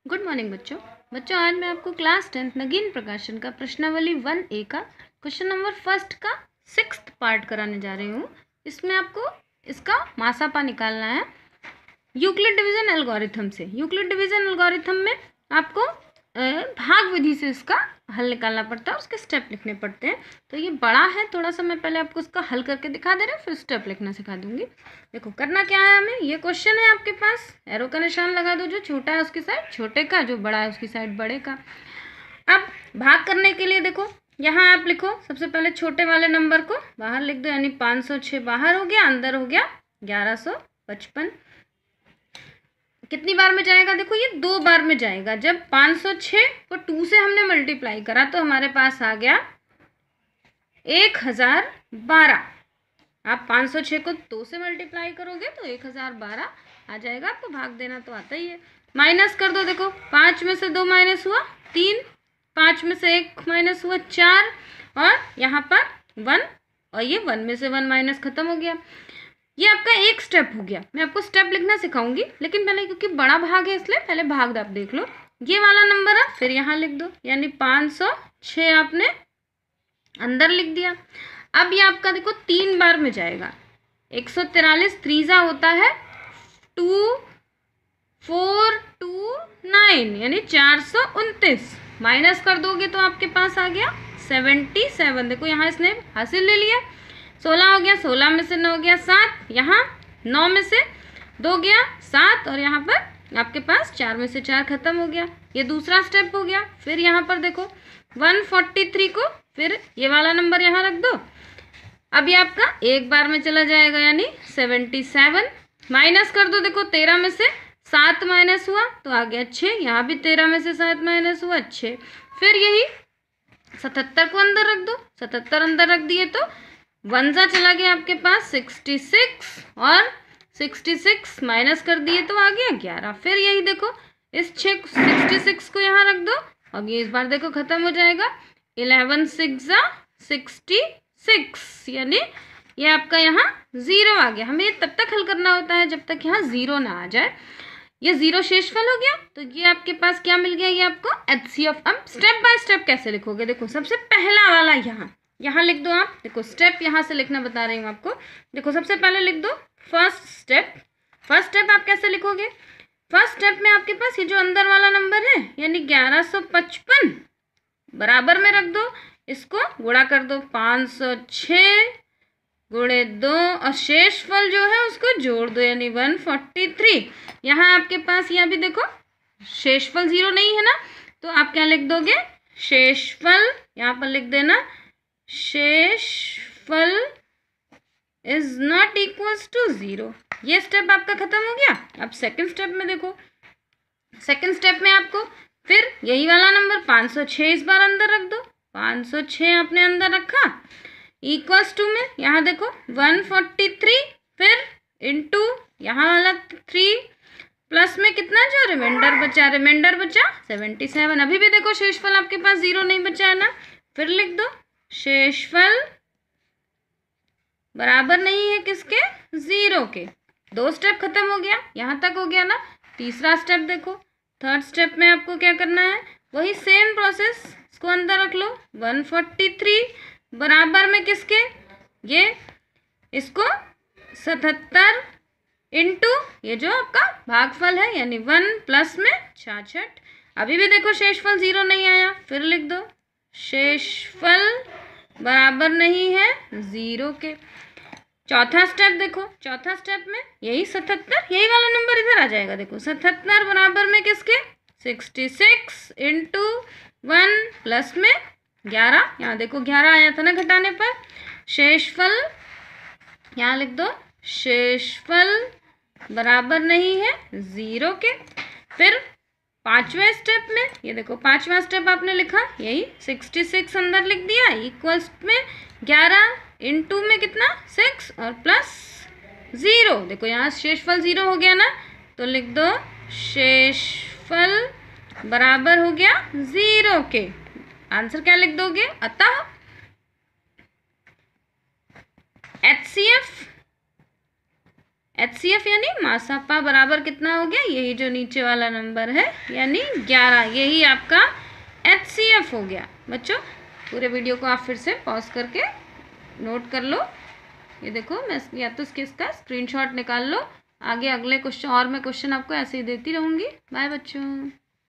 Good morning बच्चों आज मैं आपको क्लास 10th नगीन प्रकाशन का प्रश्नावली 1A का क्वेश्चन नंबर फर्स्ट का 6th पार्ट कराने जा रही हूँ। इसमें आपको इसका मासापा निकालना है यूक्लिड डिवीजन एल्गोरिथम से। यूक्लिड डिवीजन एल्गोरिथम में आपको भाग विधि से इसका हल निकालना पड़ता है, उसके स्टेप लिखने पड़ते हैं। तो ये बड़ा है थोड़ा सा, मैं पहले आपको इसका हल करके दिखा दे रही हूँ, फिर स्टेप लिखना सिखा दूंगी। देखो करना क्या है हमें, ये क्वेश्चन है आपके पास, एरो का निशान लगा दो, जो छोटा है उसकी साइड छोटे का, जो बड़ा है उसकी साइड बड़े का। अब भाग करने के लिए देखो यहाँ आप लिखो, सबसे पहले छोटे वाले नंबर को बाहर लिख दो, यानी 506 बाहर हो गया, अंदर हो गया 1155। कितनी बार में जाएगा, देखो ये 2 बार में जाएगा। जब 506 को 2 से हमने मल्टीप्लाई करा तो हमारे पास आ गया 1012। आप 506 को 2 से मल्टीप्लाई करोगे तो 1012 आ जाएगा। आपको भाग देना तो आता ही है। माइनस कर दो, देखो 5 में से 2 माइनस हुआ 3, 5 में से 1 माइनस हुआ 4, और यहाँ पर 1, और ये 1 में से 1 माइनस खत्म हो गया। ये आपका एक स्टेप हो गया। मैं आपको स्टेप लिखना सिखाऊंगी, लेकिन पहले क्योंकि बड़ा भाग है इसलिए पहले भाग आप देख लो। ये वाला नंबर है, फिर यहाँ लिख दो, यानी 506 आपने अंदर लिख दिया। अब ये आपका देखो 3 बार में जाएगा। 143 त्रीजा होता है 2429, यानी 429। माइनस कर दोगे तो आपके पास आ गया 77। देखो यहाँ इसने हासिल ले लिया। 16 हो गया, 16 में से 9 गया 7, यहाँ 9 में से 2 गया 7, और यहाँ पर आपके पास 4 में से 4 खत्म हो गया। ये दूसरा स्टेप हो गया। फिर यहाँ पर देखो 143 को फिर ये वाला नंबर यहाँ रख दो। अब ये आपका एक बार में चला जाएगा, यानी 77। माइनस कर दो, देखो 13 में से 7 माइनस हुआ तो आ गया 6, यहाँ भी 13 में से 7 माइनस हुआ 6। फिर यही 77 को अंदर रख दो, 77 अंदर रख दिए तो 1 सा चला गया आपके पास 66, और 66 माइनस कर दिए तो आ गया 11। फिर यही देखो इस 66 को यहाँ रख दो। अब ये इस बार देखो खत्म हो जाएगा, 11 6 66, यानी ये आपका यहाँ 0 आ गया। हमें ये तब तक हल करना होता है जब तक यहाँ 0 ना आ जाए। ये 0 शेषफल हो गया, तो ये आपके पास क्या मिल गया, ये आपको HCF। अब स्टेप बाय स्टेप कैसे लिखोगे, देखो सबसे पहला वाला यहाँ लिख दो आप। देखो स्टेप यहाँ से लिखना बता रही हूँ आपको। देखो सबसे पहले लिख दो फर्स्ट स्टेप। फर्स्ट स्टेप आप कैसे लिखोगे, फर्स्ट स्टेप में आपके पास ये जो अंदर वाला नंबर है, यानी 1155 बराबर में रख दो, इसको गुणा कर दो 506 गुणे 2, और शेषफल जो है उसको जोड़ दो, यानी 143। यहाँ आपके पास यहाँ भी देखो शेषफल 0 नहीं है ना, तो आप क्या लिख दोगे, शेषफल यहाँ पर लिख देना, शेषफल इज नॉट इक्वल्स टू 0। ये स्टेप आपका खत्म हो गया। अब सेकंड स्टेप में देखो, सेकंड स्टेप में आपको फिर यही वाला नंबर 506 इस बार अंदर रख दो। 506 आपने अंदर रखा, इक्वल्स टू में यहाँ देखो 143, फिर इनटू यहाँ वाला 3, प्लस में कितना जो रिमाइंडर बचा 77। अभी भी देखो शेषफल आपके पास 0 नहीं बचा है ना, फिर लिख दो शेषफल बराबर नहीं है किसके, 0 के। 2 स्टेप खत्म हो गया, यहाँ तक हो गया ना। तीसरा स्टेप देखो, थर्ड स्टेप में आपको क्या करना है, वही सेम प्रोसेस, इसको अंदर रख लो 143 बराबर में किसके, ये इसको 77 इंटू ये जो आपका भागफल है, यानी 1 प्लस में 66। अभी भी देखो शेषफल 0 नहीं आया, फिर लिख दो शेषफल बराबर नहीं है 0 के। चौथा स्टेप देखो, चौथा स्टेप में यही 77, यही वाला नंबर इधर आ जाएगा। देखो 77 बराबर में किसके, 66 इंटू 1 प्लस में 11, यहाँ देखो 11 आया था ना घटाने पर। शेषफल यहाँ लिख दो, शेषफल बराबर नहीं है 0 के। फिर पांचवें स्टेप में ये देखो, पांचवा स्टेप आपने लिखा, यही 66 अंदर लिख दिया, इक्वल्स में 11 इंटू में कितना 6 और प्लस 0। देखो यहाँ शेषफल 0 हो गया ना, तो लिख दो शेषफल बराबर हो गया 0 के। आंसर क्या लिख दोगे, अतः HCF HCF यानी मासापा बराबर कितना हो गया, यही जो नीचे वाला नंबर है यानी 11, यही आपका HCF हो गया। बच्चों पूरे वीडियो को आप फिर से पॉज करके नोट कर लो। ये देखो मैं या तो इसका स्क्रीनशॉट निकाल लो, आगे अगले क्वेश्चन और मैं क्वेश्चन आपको ऐसे ही देती रहूँगी। बाय बच्चों।